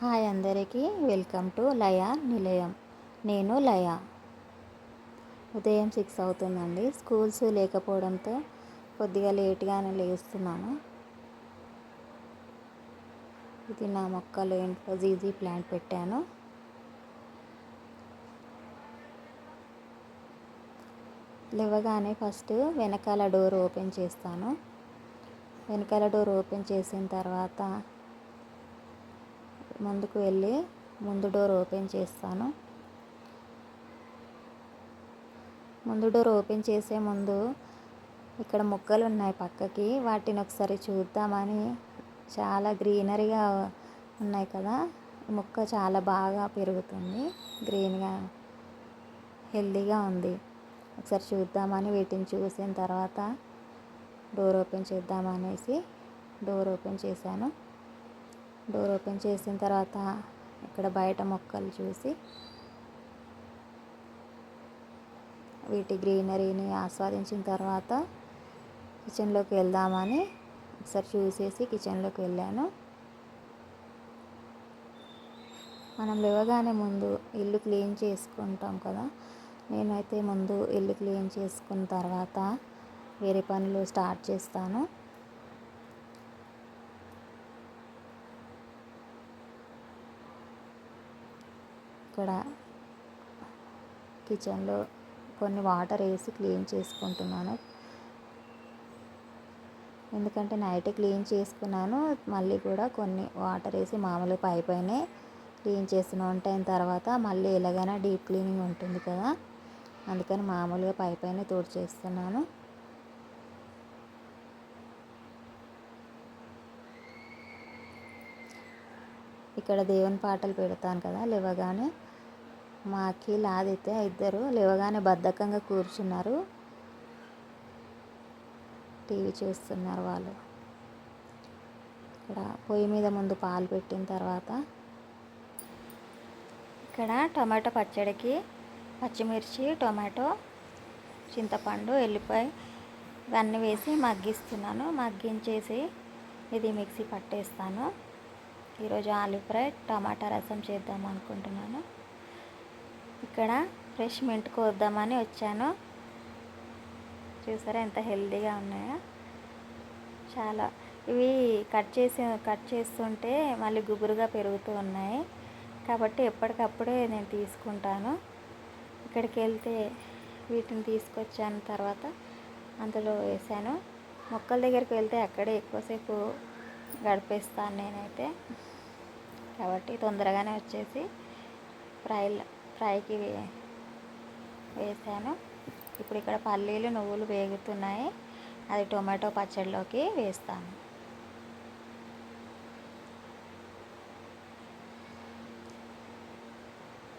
Hi అందరికీ, welcome to లయ నిలయం. నేను లయ. ఉదయం 6 అవుతుందండి. స్కూల్స్ లేకపోవడంతో కొద్దిగా లేట్గానే లేస్తున్నాను. ఇది నా మొక్కలు ఇంట్లో జీజీ ప్లాంట్ పెట్టాను. లేవగానే ఫస్ట్ వెనకాల డోర్ ఓపెన్ చేస్తాను. వెనకాల డోర్ ఓపెన్ చేసిన తర్వాత ముందుకు వెళ్ళి ముందు డోర్ ఓపెన్ చేస్తాను. ముందు డోర్ ఓపెన్ చేసే ముందు ఇక్కడ మొక్కలు ఉన్నాయి పక్కకి, వాటిని ఒకసారి చూద్దామని. చాలా గ్రీనరీగా ఉన్నాయి కదా, మొక్క చాలా బాగా పెరుగుతుంది, గ్రీన్గా హెల్దీగా ఉంది. ఒకసారి చూద్దామని వీటిని చూసిన తర్వాత డోర్ ఓపెన్ చేద్దామనేసి డోర్ ఓపెన్ చేశాను. డోర్ ఓపెన్ చేసిన తర్వాత ఇక్కడ బయట మొక్కలు చూసి వీటి గ్రీనరీని ఆస్వాదించిన తర్వాత కిచెన్లోకి వెళ్దామని ఒకసారి చూసేసి కిచెన్లోకి వెళ్ళాను. మనం లేవగానే ముందు ఇల్లు క్లీన్ చేసుకుంటాం కదా, నేనైతే ముందు ఇల్లు క్లీన్ చేసుకున్న తర్వాత వేరే పనులు స్టార్ట్ చేస్తాను. ఇక్కడ కిచెన్లో కొన్ని వాటర్ వేసి క్లీన్ చేసుకుంటున్నాను. ఎందుకంటే నైట్ క్లీన్ చేసుకున్నాను, మళ్ళీ కూడా కొన్ని వాటర్ వేసి మామూలుగా పైనే క్లీన్ చేసిన 1 టైం తర్వాత మళ్ళీ ఎలాగైనా డీప్ క్లీనింగ్ ఉంటుంది కదా, అందుకని మామూలుగా పైనే తుడిచేస్తున్నాను. ఇక్కడ దేవుని పాటలు పెడతాను కదా లేవగానే. మా అఖిల్ ఆదిత్య ఇద్దరు లేవగానే బద్ధకంగా కూర్చున్నారు, టీవీ చూస్తున్నారు వాళ్ళు. ఇక్కడ పొయ్యి మీద ముందు పాలు పెట్టిన తర్వాత ఇక్కడ టమాటో పచ్చడికి పచ్చిమిర్చి, టొమాటో, చింతపండు, ఎల్లిపాయ ఇవన్నీ వేసి మగ్గిస్తున్నాను. మగ్గించేసి ఇది మిక్సీ పట్టేస్తాను. ఈరోజు ఆలు ఫ్రై, టమాటా రసం చేద్దాం అనుకుంటున్నాను. ఇక్కడ ఫ్రెష్ మింట్ కోద్దామని వచ్చాను. చూసారా ఎంత హెల్తీగా ఉన్నాయో. చాలా ఇవి కట్ చేస్తుంటే మళ్ళీ గుబురుగా పెరుగుతూ ఉన్నాయి కాబట్టి ఎప్పటికప్పుడే నేను తీసుకుంటాను. ఇక్కడికి వెళ్తే వీటిని తీసుకొచ్చాను, తర్వాత అందులో వేసాను. మొక్కల దగ్గరికి వెళ్తే అక్కడే ఎక్కువసేపు గడిపేస్తాను నేనైతే, కాబట్టి తొందరగానే వచ్చేసి ఫ్రైకి వేసాను. ఇప్పుడు ఇక్కడ పల్లీలు, నువ్వులు వేగుతున్నాయి, అది టొమాటో పచ్చడిలోకి వేస్తాను.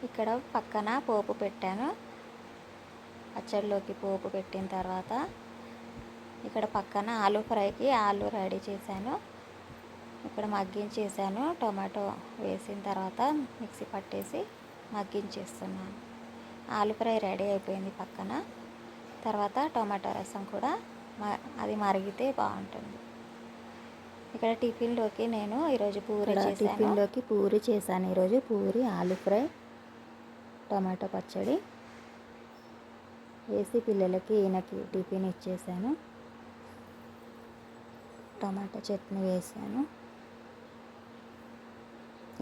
ఇక్కడ పక్కన పోపు పెట్టాను. పచ్చడిలోకి పోపు పెట్టిన తర్వాత ఇక్కడ పక్కన ఆలు ఫ్రైకి ఆలు రెడీ చేశాను. ఇక్కడ మగ్గించేసాను. టొమాటో వేసిన తర్వాత మిక్సీ పట్టేసి మగ్గించేస్తున్నాను. ఆలు ఫ్రై రెడీ అయిపోయింది పక్కన. తర్వాత టొమాటో రసం కూడా అది మరిగితే బాగుంటుంది. ఇక్కడ టిఫిన్లోకి నేను ఈరోజు పూరి చేశాను. ఈరోజు పూరి, ఆలు ఫ్రై, టొమాటో పచ్చడి వేసి పిల్లలకి ఈయనకి టిఫిన్ ఇచ్చేసాను. టమాటా చట్నీ వేసాను.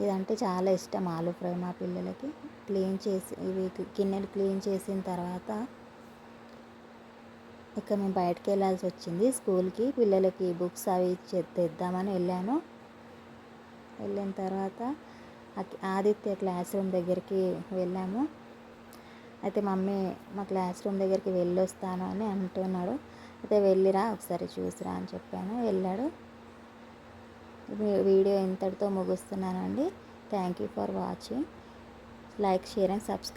ఇదంటే చాలా ఇష్టం ఆలు ఫ్రై మా పిల్లలకి. ఇవి గిన్నెలు క్లీన్ చేసిన తర్వాత ఇక మేము బయటకు వెళ్ళాల్సి వచ్చింది స్కూల్కి. పిల్లలకి బుక్స్ అవి తెద్దామని వెళ్ళాను. వెళ్ళిన తర్వాత ఆదిత్య క్లాస్ రూమ్ దగ్గరికి వెళ్ళాము. అయితే మమ్మీ మా క్లాస్ రూమ్ దగ్గరికి వెళ్ళొస్తాను అని అంటున్నాడు. అయితే వెళ్ళిరా ఒకసారి చూసిరా అని చెప్పాను. వెళ్ళాడు. వీడియో ఇంతటితో ముగిస్తున్నానండి. Thank you for watching. Like, share and subscribe.